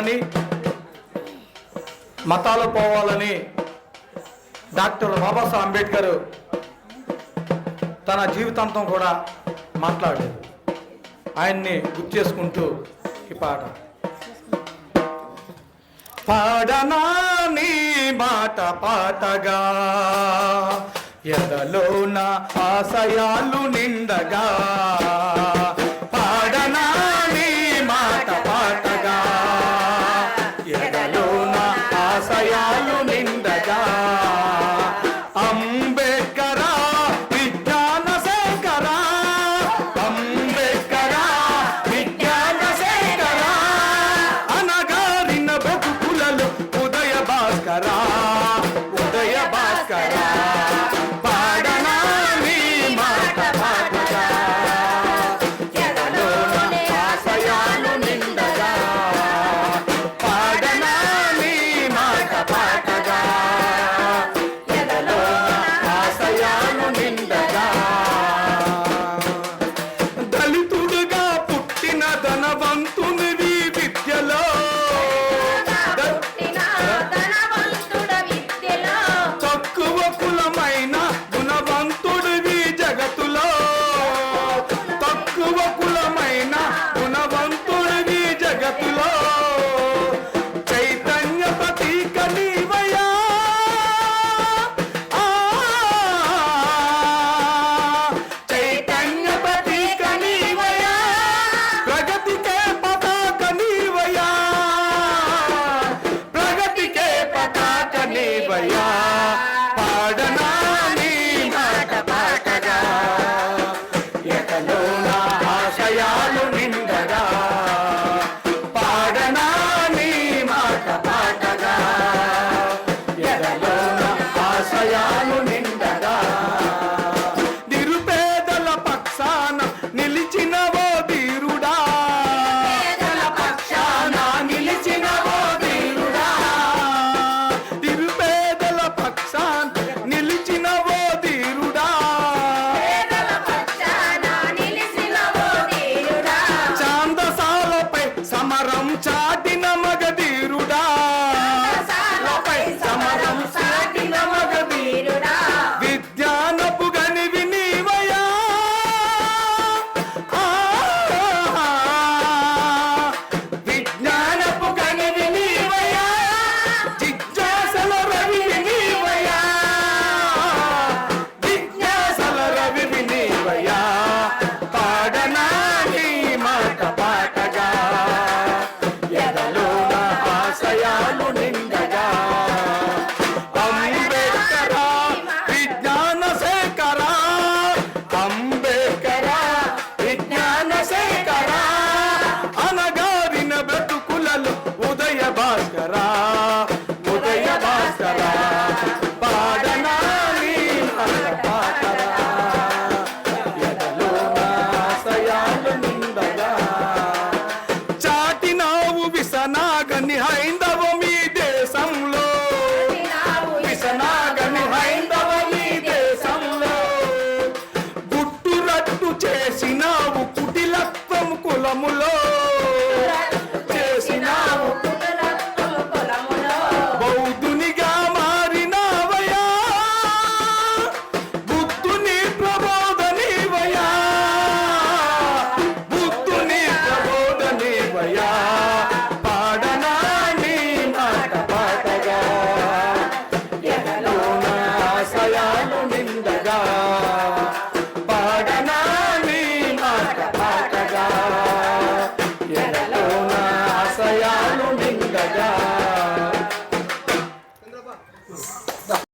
పోవాలని, మతాలు పోవాలని డాక్టర్ బాబాసాహెబ్ అంబేద్కర్ తన జీవితాంతం కూడా మాట్లాడారు. ఆయన్ని గుర్తు చేసుకుంటూ ఈ పాట పాడనా నీ మాట పాటగా, ఎదలోన ఆశయాలు నిండగా. పాడనా నీ మాట పాటగా, ఎదలోన ఆశయాలు నిండగా. అంబేద్కరా విజ్ఞాన శేఖరా, అంబేద్కరా విజ్ఞాన శేఖరా, అనగారిన బతుకులలో ఉదయ భాస్కరా, ఉదయ భాస్కరా. పాడనా నీ మాట పాటగా, ఎదలోన ఆశయాలు నిండగా. పాడనా నీ మాట పాటగా, ఎదలోన ఆశయాలు నిండగా. దళితుడుగా పుట్టిన ధనవంతునివి విద్యలో, తక్కువ కులమైన గుణవంతుడివి జగతులో, తక్కువ కులమైన గుణవంతుడివి జగతులో. చైతన్య ప్రతీక నీవయ్యా, చైతన్య ప్రతీక నీవయ్యా, ప్రగతికే పతాక నీవయ్యా, ప్రగతికే పతాక నీవయ్యా. పాడనా నీ మాట పాటగా, ఎదలోన ఆశయాలు నిండగా. పాడనా నీ మాట పాటగా, ఎదలోన ఆశయాలు నిండగా. నిరుపేదల పక్షాన నిలిచినవో ధీరుడా, పక్షాన నిలిచినవో ధీరుడా, నిరుపేదల పక్షాన నిలిచినవో ధీరుడా. ఛాందసాలపై సమరం చాటిన మగధీరుడా,